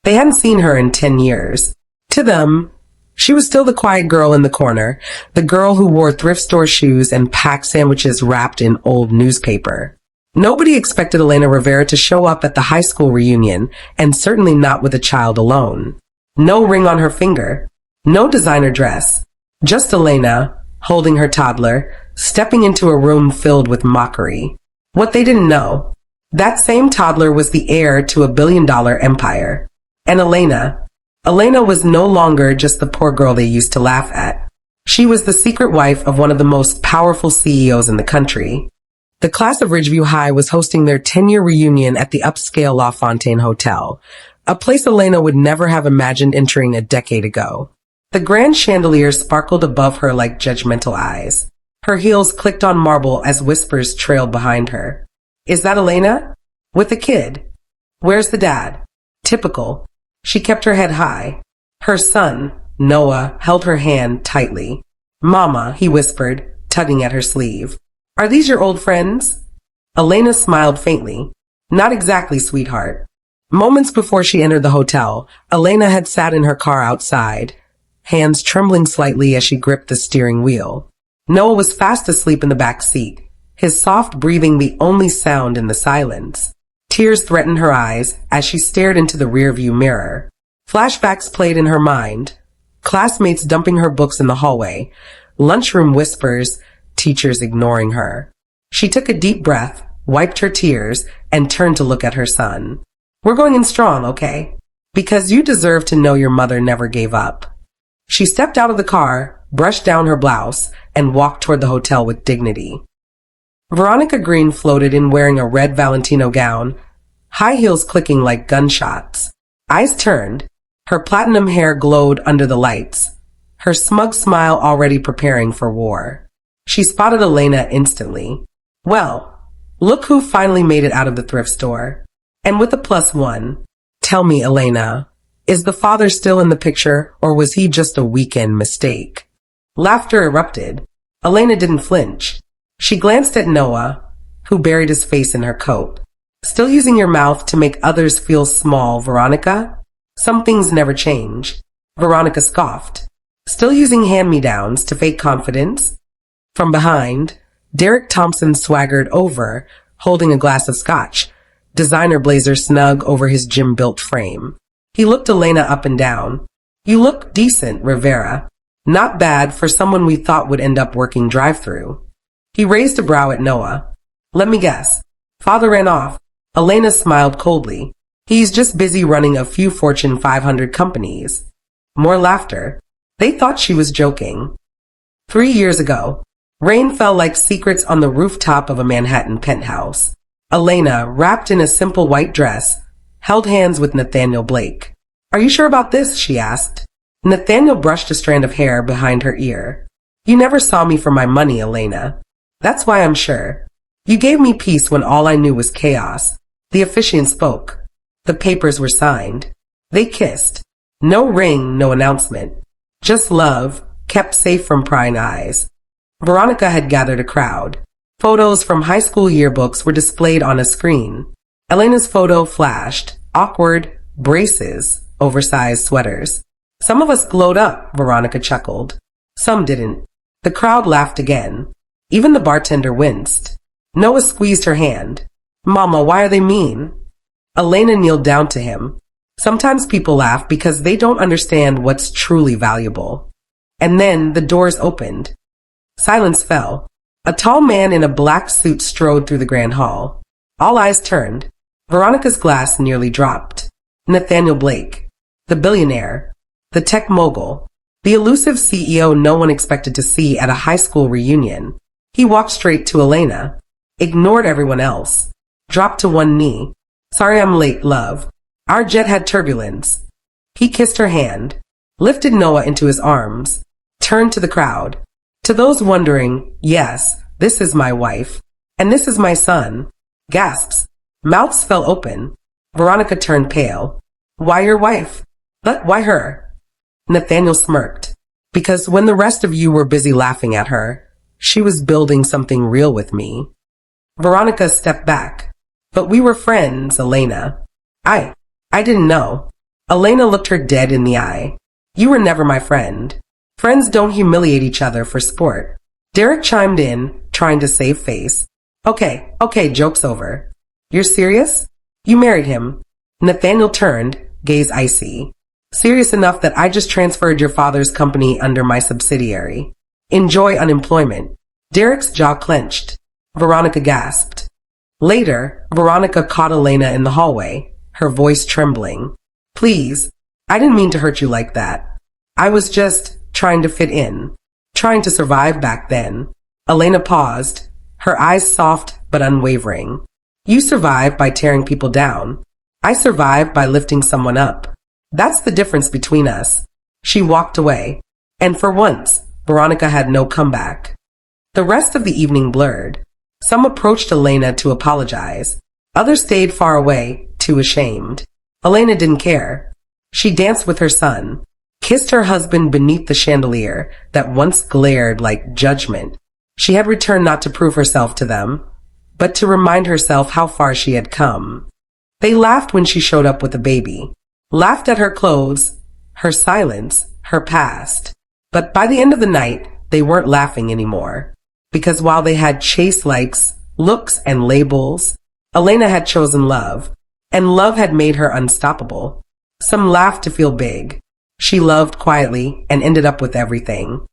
They hadn't seen her in 10 years. To them, she was still the quiet girl in the corner, the girl who wore thrift store shoes and packed sandwiches wrapped in old newspaper. Nobody expected Elena Rivera to show up at the high school reunion, and certainly not with a child alone. No ring on her finger, no designer dress, just Elena, holding her toddler, stepping into a room filled with mockery. What they didn't know, that same toddler was the heir to a billion-dollar empire. And Elena was no longer just the poor girl they used to laugh at. She was the secret wife of one of the most powerful CEOs in the country. The class of Ridgeview High was hosting their 10-year reunion at the upscale La Fontaine Hotel, a place Elena would never have imagined entering a decade ago. The grand chandelier sparkled above her like judgmental eyes. Her heels clicked on marble as whispers trailed behind her. Is that Elena? With a kid? Where's the dad? Typical. She kept her head high. Her son, Noah, held her hand tightly. Mama, he whispered, tugging at her sleeve. Are these your old friends? Elena smiled faintly. Not exactly, sweetheart. Moments before she entered the hotel, Elena had sat in her car outside, hands trembling slightly as she gripped the steering wheel. Noah was fast asleep in the back seat, his soft breathing the only sound in the silence. Tears threatened her eyes as she stared into the rearview mirror. Flashbacks played in her mind. Classmates dumping her books in the hallway, lunchroom whispers, teachers ignoring her. She took a deep breath, wiped her tears, and turned to look at her son. We're going in strong, okay? Because you deserve to know your mother never gave up. She stepped out of the car, brushed down her blouse, and walked toward the hotel with dignity. Veronica Green floated in wearing a red Valentino gown, high heels clicking like gunshots. Eyes turned, her platinum hair glowed under the lights, her smug smile already preparing for war. She spotted Elena instantly. Well, look who finally made it out of the thrift store. And with a +1. Tell me, Elena, is the father still in the picture, or was he just a weekend mistake? Laughter erupted. Elena didn't flinch. She glanced at Noah, who buried his face in her coat. Still using your mouth to make others feel small, Veronica? Some things never change. Veronica scoffed. Still using hand-me-downs to fake confidence? From behind, Derek Thompson swaggered over, holding a glass of scotch, designer blazer snug over his gym-built frame. He looked Elena up and down. You look decent, Rivera. Not bad for someone we thought would end up working drive-thru. He raised a brow at Noah. Let me guess. Father ran off. Elena smiled coldly. He's just busy running a few Fortune 500 companies. More laughter. They thought she was joking. 3 years ago, rain fell like secrets on the rooftop of a Manhattan penthouse. Elena, wrapped in a simple white dress, held hands with Nathaniel Blake. Are you sure about this? She asked. Nathaniel brushed a strand of hair behind her ear. You never saw me for my money, Elena. That's why I'm sure. You gave me peace when all I knew was chaos. The officiant spoke. The papers were signed. They kissed. No ring, no announcement. Just love, kept safe from prying eyes. Veronica had gathered a crowd. Photos from high school yearbooks were displayed on a screen. Elena's photo flashed. Awkward, braces, oversized sweaters. Some of us glowed up, Veronica chuckled. Some didn't. The crowd laughed again. Even the bartender winced. Noah squeezed her hand. Mama, why are they mean? Elena kneeled down to him. Sometimes people laugh because they don't understand what's truly valuable. And then the doors opened. Silence fell. A tall man in a black suit strode through the grand hall. All eyes turned. Veronica's glass nearly dropped. Nathaniel Blake, the billionaire, the tech mogul, the elusive CEO no one expected to see at a high school reunion. He walked straight to Elena, ignored everyone else, dropped to one knee. Sorry I'm late, love. Our jet had turbulence. He kissed her hand, lifted Noah into his arms, turned to the crowd. To those wondering, yes, this is my wife, and this is my son. Gasps. Mouths fell open. Veronica turned pale. Why your wife? But why her? Nathaniel smirked. Because when the rest of you were busy laughing at her, she was building something real with me. Veronica stepped back. But we were friends, Elena. I didn't know. Elena looked her dead in the eye. You were never my friend. Friends don't humiliate each other for sport. Derek chimed in, trying to save face. Okay, joke's over. You're serious? You married him. Nathaniel turned, gaze icy. Serious enough that I just transferred your father's company under my subsidiary. Enjoy unemployment. Derek's jaw clenched. Veronica gasped. Later, Veronica caught Elena in the hallway, her voice trembling. Please, I didn't mean to hurt you like that. I was just trying to fit in, trying to survive back then. Elena paused, her eyes soft but unwavering. You survive by tearing people down. I survive by lifting someone up. That's the difference between us. She walked away, and for once, Veronica had no comeback. The rest of the evening blurred. Some approached Elena to apologize. Others stayed far away, too ashamed. Elena didn't care. She danced with her son, kissed her husband beneath the chandelier that once glared like judgment. She had returned not to prove herself to them, but to remind herself how far she had come. They laughed when she showed up with a baby, laughed at her clothes, her silence, her past. But by the end of the night, they weren't laughing anymore. Because while they had chase likes, looks, and labels, Elena had chosen love, and love had made her unstoppable. Some laughed to feel big. She loved quietly and ended up with everything.